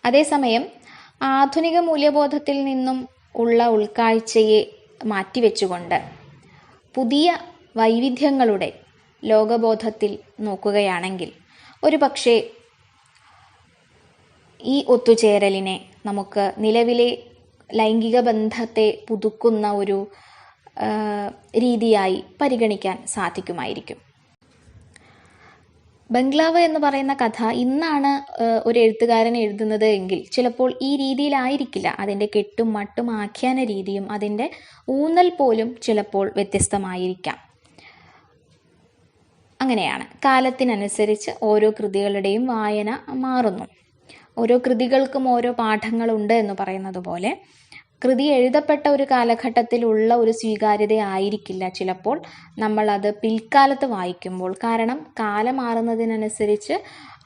അതേസമയം ആധുനിക മൂല്യബോധത്തിൽ നിന്നും ഉള്ള ഉൾക്കാഴ്ചയെ മാറ്റിവെച്ചുകൊണ്ട് പുതിയ വൈവിധ്യങ്ങളുടെ ലോകബോധത്തിൽ നോക്കുകയാണെങ്കിൽ ഒരു പക്ഷേ ഈ ഒത്തുചേരലിനെ നമുക്ക് നിലവിലെ ലൈംഗിക ബന്ധത്തെ പുതുക്കുന്ന ഒരു രീതിയായി പരിഗണിക്കാൻ സാധിക്കുമായിരിക്കും. ബംഗ്ലാവ് എന്ന് പറയുന്ന കഥ ഇന്നാണ് ഒരു എഴുത്തുകാരൻ എഴുതുന്നത് എങ്കിൽ ചിലപ്പോൾ ഈ രീതിയിലായിരിക്കില്ല. അതിൻ്റെ കെട്ടും മട്ടും ആഖ്യാന രീതിയും അതിൻ്റെ ഊന്നൽ പോലും ചിലപ്പോൾ വ്യത്യസ്തമായിരിക്കാം. അങ്ങനെയാണ് കാലത്തിനനുസരിച്ച് ഓരോ കൃതികളുടെയും വായന മാറുന്നു. ഓരോ കൃതികൾക്കും ഓരോ പാഠങ്ങളുണ്ട് എന്ന് പറയുന്നത് പോലെ കൃതി എഴുതപ്പെട്ട ഒരു കാലഘട്ടത്തിലുള്ള ഒരു സ്വീകാര്യത ആയിരിക്കില്ല ചിലപ്പോൾ നമ്മളത് പിൽക്കാലത്ത് വായിക്കുമ്പോൾ. കാരണം കാലം മാറുന്നതിനനുസരിച്ച്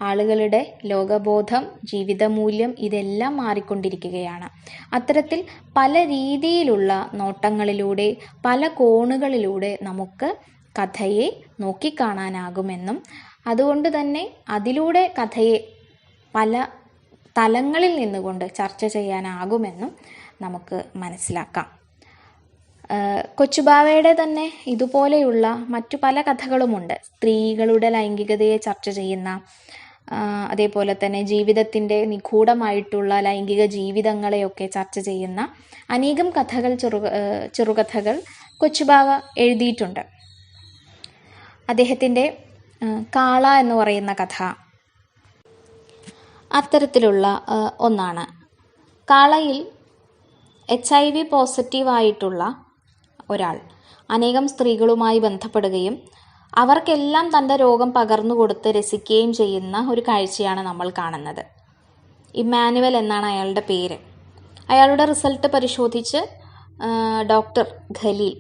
ആളുകളുടെ ലോകബോധം, ജീവിതമൂല്യം ഇതെല്ലാം മാറിക്കൊണ്ടിരിക്കുകയാണ്. അത്തരത്തിൽ പല രീതിയിലുള്ള നോട്ടങ്ങളിലൂടെ, പല കോണുകളിലൂടെ നമുക്ക് കഥയെ നോക്കിക്കാണാനാകുമെന്നും അതുകൊണ്ട് തന്നെ അതിലൂടെ കഥയെ പല തലങ്ങളിൽ നിന്നുകൊണ്ട് ചർച്ച ചെയ്യാനാകുമെന്നും നമുക്ക് മനസ്സിലാക്കാം. കൊച്ചുബാവയുടെ തന്നെ ഇതുപോലെയുള്ള മറ്റു പല കഥകളുമുണ്ട്. സ്ത്രീകളുടെ ലൈംഗികതയെ ചർച്ച ചെയ്യുന്ന, അതേപോലെ തന്നെ ജീവിതത്തിൻ്റെ നിഗൂഢമായിട്ടുള്ള ലൈംഗിക ജീവിതങ്ങളെയൊക്കെ ചർച്ച ചെയ്യുന്ന അനേകം കഥകൾ, ചെറുകഥകൾ കൊച്ചുബാവ എഴുതിയിട്ടുണ്ട്. അദ്ദേഹത്തിൻ്റെ കാള എന്ന് പറയുന്ന കഥ അത്തരത്തിലുള്ള ഒന്നാണ്. കാളയിൽ HIV പോസിറ്റീവായിട്ടുള്ള ഒരാൾ അനേകം സ്ത്രീകളുമായി ബന്ധപ്പെടുകയും അവർക്കെല്ലാം തൻ്റെ രോഗം പകർന്നു കൊടുത്ത് രസിക്കുകയും ചെയ്യുന്ന ഒരു കാഴ്ചയാണ് നമ്മൾ കാണുന്നത്. ഇമ്മാനുവൽ എന്നാണ് അയാളുടെ പേര്. അയാളുടെ റിസൾട്ട് പരിശോധിച്ച് ഡോക്ടർ ഖലീൽ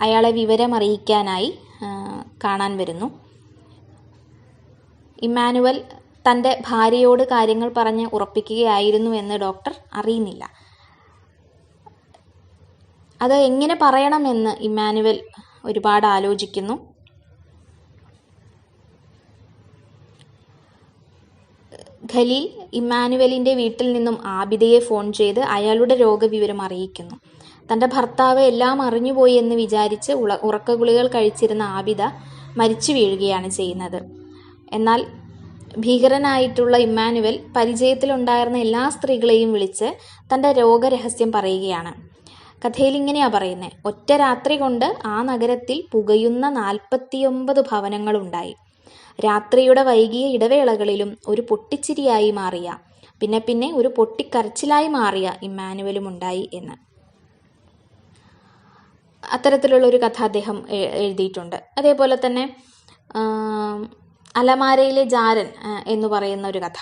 അയാളെ വിവരമറിയിക്കാനായി കാണാൻ വരുന്നു. ഇമ്മാനുവൽ തൻ്റെ ഭാര്യയോട് കാര്യങ്ങൾ പറഞ്ഞ് ഉറപ്പിക്കുകയായിരുന്നു എന്ന് ഡോക്ടർ അറിയുന്നില്ല. അത് എങ്ങനെ പറയണമെന്ന് ഇമ്മാനുവൽ ഒരുപാട് ആലോചിക്കുന്നു. ഖലീൽ ഇമ്മാനുവലിൻ്റെ വീട്ടിൽ നിന്നും ആബിദയെ ഫോൺ ചെയ്ത് അയാളുടെ രോഗവിവരം അറിയിക്കുന്നു. തൻ്റെ ഭർത്താവ് എല്ലാം അറിഞ്ഞുപോയി എന്ന് വിചാരിച്ച് ഉറക്കഗുളികൾ കഴിച്ചിരുന്ന ആബിദ മരിച്ചു വീഴുകയാണ് ചെയ്യുന്നത്. എന്നാൽ ഭീകരനായിട്ടുള്ള ഇമ്മാനുവൽ പരിചയത്തിലുണ്ടായിരുന്ന എല്ലാ സ്ത്രീകളെയും വിളിച്ച് തൻ്റെ രോഗരഹസ്യം പറയുകയാണ്. കഥയിൽ ഇങ്ങനെയാണ് പറയുന്നത്: ഒറ്റ രാത്രി കൊണ്ട് ആ നഗരത്തിൽ പുകയുന്ന 49 ഭവനങ്ങളുണ്ടായി. രാത്രിയുടെ വൈകിയ ഇടവേളകളിലും ഒരു പൊട്ടിച്ചിരിയായി മാറിയ, പിന്നെ ഒരു പൊട്ടിക്കരച്ചിലായി മാറിയ ഇമ്മാനുവലും ഉണ്ടായി എന്ന്. അത്തരത്തിലുള്ളൊരു കഥ അദ്ദേഹം എഴുതിയിട്ടുണ്ട്. അതേപോലെ തന്നെ അലമാരയിലെ ജാരൻ എന്ന് പറയുന്ന ഒരു കഥ,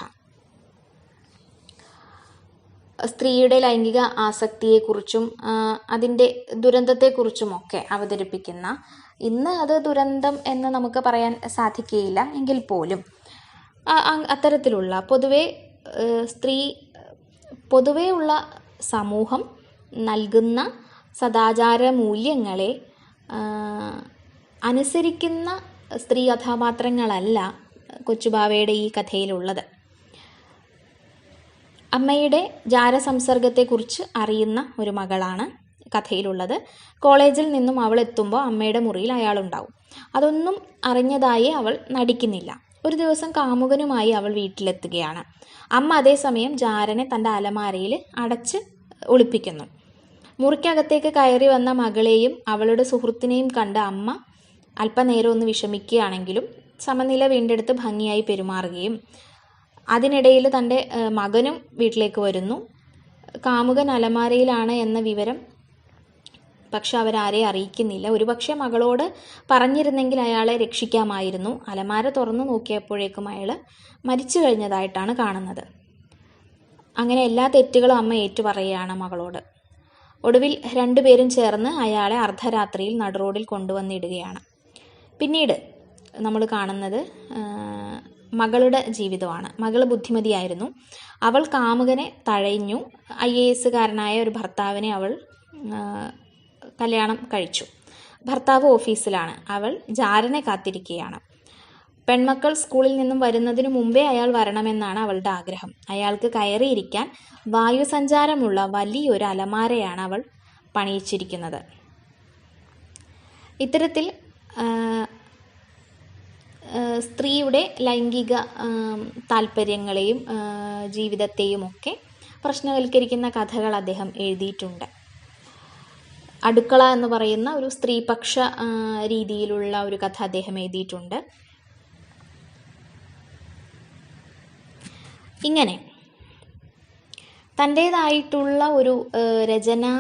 സ്ത്രീയുടെ ലൈംഗിക ആസക്തിയെക്കുറിച്ചും അതിൻ്റെ ദുരന്തത്തെക്കുറിച്ചുമൊക്കെ അവതരിപ്പിക്കുന്ന, ഇന്ന് അത് ദുരന്തം എന്ന് നമുക്ക് പറയാൻ സാധിക്കുകയില്ല എങ്കിൽ പോലും അത്തരത്തിലുള്ള പൊതുവേ ഉള്ള സമൂഹം നൽകുന്ന സദാചാര മൂല്യങ്ങളെ അനുസരിക്കുന്ന സ്ത്രീ കഥാപാത്രങ്ങളല്ല കൊച്ചുബാവയുടെ ഈ കഥയിലുള്ളത്. അമ്മയുടെ ജാരസംസർഗത്തെക്കുറിച്ച് അറിയുന്ന ഒരു മകളാണ് കഥയിലുള്ളത്. കോളേജിൽ നിന്നും അവൾ എത്തുമ്പോൾ അമ്മയുടെ മുറിയിൽ അയാളുണ്ടാവും. അതൊന്നും അറിഞ്ഞതായി അവൾ നടിക്കുന്നില്ല. ഒരു ദിവസം കാമുകനുമായി അവൾ വീട്ടിലെത്തുകയാണ്. അമ്മ അതേസമയം ജാരനെ തൻ്റെ അലമാരയിൽ അടച്ച് ഒളിപ്പിക്കുന്നു. മുറിക്കകത്തേക്ക് കയറി വന്ന മകളെയും അവളുടെ സുഹൃത്തിനെയും കണ്ട അമ്മ അല്പനേരം ഒന്ന് വിഷമിക്കുകയാണെങ്കിലും സമനില വീണ്ടെടുത്ത് ഭംഗിയായി പെരുമാറുകയും, അതിനിടയിൽ തൻ്റെ മകനും വീട്ടിലേക്ക് വരുന്നു. കാമുകൻ അലമാരയിലാണ് എന്ന വിവരം പക്ഷെ അവരാരെയും അറിയിക്കുന്നില്ല. ഒരുപക്ഷെ മകളോട് പറഞ്ഞിരുന്നെങ്കിൽ അയാളെ രക്ഷിക്കാമായിരുന്നു. അലമാര തുറന്നു നോക്കിയപ്പോഴേക്കും അയാൾ മരിച്ചു കഴിഞ്ഞതായിട്ടാണ് കാണുന്നത്. അങ്ങനെ എല്ലാ തെറ്റുകളും അമ്മ ഏറ്റുപറയുകയാണ് മകളോട്. ഒടുവിൽ രണ്ടുപേരും ചേർന്ന് അയാളെ അർദ്ധരാത്രിയിൽ നടുറോഡിൽ കൊണ്ടുവന്നിടുകയാണ്. പിന്നീട് നമ്മൾ കാണുന്നത് മകളുടെ ജീവിതമാണ്. മകൾ ബുദ്ധിമതിയായിരുന്നു. അവൾ കാമുകനെ തഴഞ്ഞു. IAS കാരനായ ഒരു ഭർത്താവിനെ അവൾ കല്യാണം കഴിച്ചു. ഭർത്താവ് ഓഫീസിലാണ്. അവൾ ജാരനെ കാത്തിരിക്കുകയാണ്. പെൺമക്കൾ സ്കൂളിൽ നിന്നും വരുന്നതിനു മുമ്പേ അയാൾ വരണമെന്നാണ് അവളുടെ ആഗ്രഹം. അയാൾക്ക് കയറിയിരിക്കാൻ വായുസഞ്ചാരമുള്ള വലിയൊരു അലമാരയാണ് അവൾ പണിയിച്ചിരിക്കുന്നത്. ഇത്തരത്തിൽ സ്ത്രീയുടെ ലൈംഗിക താല്പര്യങ്ങളെയും ജീവിതത്തെയും ഒക്കെ പ്രശ്നവൽക്കരിക്കുന്ന കഥകൾ അദ്ദേഹം എഴുതിയിട്ടുണ്ട്. അടുക്കള എന്ന് പറയുന്ന ഒരു സ്ത്രീപക്ഷ രീതിയിലുള്ള ഒരു കഥ അദ്ദേഹം എഴുതിയിട്ടുണ്ട്. ഇങ്ങനെ തൻ്റേതായിട്ടുള്ള ഒരു രചനാ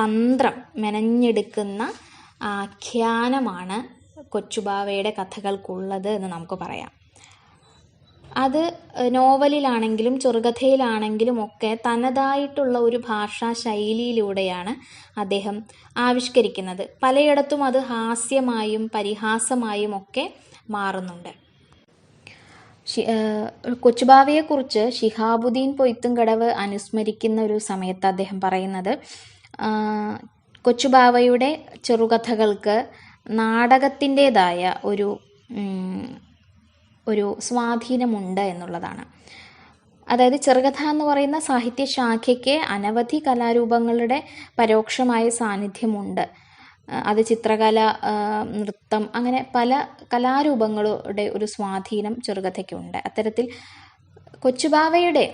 തന്ത്രം മെനഞ്ഞെടുക്കുന്ന ആഖ്യാനമാണ് കൊച്ചുബാവയുടെ കഥകൾക്കുള്ളത് എന്ന് നമുക്ക് പറയാം. അത് നോവലിലാണെങ്കിലും ചെറുകഥയിലാണെങ്കിലും ഒക്കെ തനതായിട്ടുള്ള ഒരു ഭാഷാ ശൈലിയിലൂടെയാണ് അദ്ദേഹം ആവിഷ്കരിക്കുന്നത്. പലയിടത്തും അത് ഹാസ്യമായും പരിഹാസമായും ഒക്കെ മാറുന്നുണ്ട്. കൊച്ചുബാവയെക്കുറിച്ച് ശിഹാബുദ്ദീൻ പൊയ്ത്തുംകടവ് അനുസ്മരിക്കുന്ന ഒരു സമയത്ത് അദ്ദേഹം പറയുന്നത്, കൊച്ചുബാവയുടെ ചെറുകഥകൾക്ക് നാടകത്തിൻ്റേതായ ഒരു സ്വാധീനമുണ്ട് എന്നുള്ളതാണ്. അതായത് ചെറുകഥ എന്ന് പറയുന്ന സാഹിത്യശാഖയ്ക്ക് അനവധി കലാരൂപങ്ങളുടെ പരോക്ഷമായ സാന്നിധ്യമുണ്ട്. അത് ചിത്രകല, നൃത്തം, അങ്ങനെ പല കലാരൂപങ്ങളുടെ ഒരു സ്വാധീനം ചെറുകഥയ്ക്കുണ്ട്. അത്തരത്തിൽ കൊച്ചുബാവയുടെ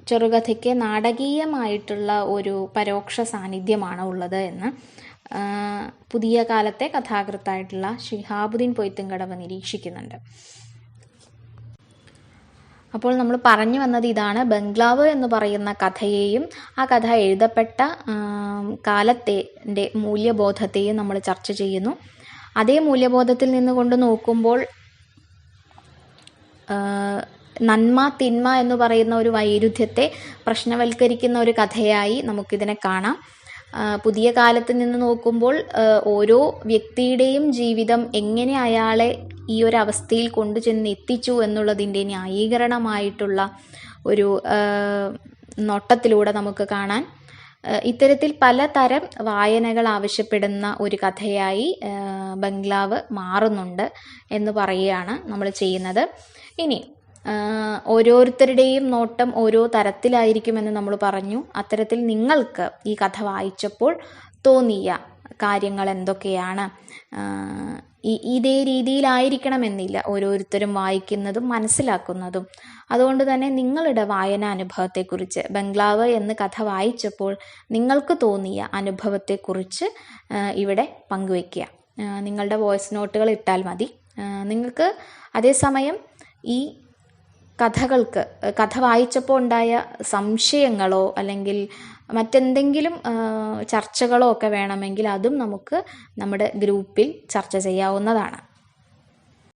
ചെറുകഥയ്ക്ക് നാടകീയമായിട്ടുള്ള ഒരു പരോക്ഷ സാന്നിധ്യമാണ് ഉള്ളത് എന്ന് പുതിയ കാലത്തെ കഥാകൃത്തായിട്ടുള്ള ശിഹാബുദ്ദീൻ പൊയ്ത്തുംകടവ് നിരീക്ഷിക്കുന്നുണ്ട്. അപ്പോൾ നമ്മൾ പറഞ്ഞു വന്നത് ഇതാണ്. ബംഗ്ലാവ് എന്ന് പറയുന്ന കഥയെയും ആ കഥ എഴുതപ്പെട്ട കാലത്തിൻ്റെ മൂല്യബോധത്തെയും നമ്മൾ ചർച്ച ചെയ്യുന്നു. അതേ മൂല്യബോധത്തിൽ നിന്നുകൊണ്ട് നോക്കുമ്പോൾ നന്മ തിന്മ എന്ന് പറയുന്ന ഒരു വൈരുദ്ധ്യത്തെ പ്രശ്നവൽക്കരിക്കുന്ന ഒരു കഥയായി നമുക്കിതിനെ കാണാം. പുതിയ കാലത്ത് നിന്ന് നോക്കുമ്പോൾ ഓരോ വ്യക്തിയുടെയും ജീവിതം എങ്ങനെ അയാളെ ഈ ഒരു അവസ്ഥയിൽ കൊണ്ടുചെന്ന് എത്തിച്ചു എന്നുള്ളതിൻ്റെ ന്യായീകരണമായിട്ടുള്ള ഒരു നോട്ടത്തിലൂടെ നമുക്ക് കാണാൻ ഇത്തരത്തിൽ പലതരം വായനകൾ ആവശ്യപ്പെടുന്ന ഒരു കഥയായി ബംഗ്ലാവ് മാറുന്നുണ്ട് എന്ന് പറയുകയാണ് നമ്മൾ ചെയ്യുന്നത്. ഇനി ഓരോരുത്തരുടെയും നോട്ടം ഓരോ തരത്തിലായിരിക്കുമെന്ന് നമ്മൾ പറഞ്ഞു. അത്തരത്തിൽ നിങ്ങൾക്ക് ഈ കഥ വായിച്ചപ്പോൾ തോന്നിയ കാര്യങ്ങൾ എന്തൊക്കെയാണ്? ഇതേ രീതിയിലായിരിക്കണമെന്നില്ല ഓരോരുത്തരും വായിക്കുന്നതും മനസ്സിലാക്കുന്നതും. അതുകൊണ്ട് തന്നെ നിങ്ങളുടെ വായനാനുഭവത്തെക്കുറിച്ച്, ബംഗ്ലാവ് എന്ന കഥ വായിച്ചപ്പോൾ നിങ്ങൾക്ക് തോന്നിയ അനുഭവത്തെക്കുറിച്ച് ഇവിടെ പങ്കുവയ്ക്കുക. നിങ്ങളുടെ വോയിസ് നോട്ടുകൾ ഇട്ടാൽ മതി. നിങ്ങൾക്ക് അതേസമയം ഈ കഥ വായിച്ചപ്പോൾ ഉണ്ടായ സംശയങ്ങളോ അല്ലെങ്കിൽ മറ്റെന്തെങ്കിലും ചർച്ചകളോ ഒക്കെ വേണമെങ്കിൽ അതും നമുക്ക് നമ്മുടെ ഗ്രൂപ്പിൽ ചർച്ച ചെയ്യാവുന്നതാണ്.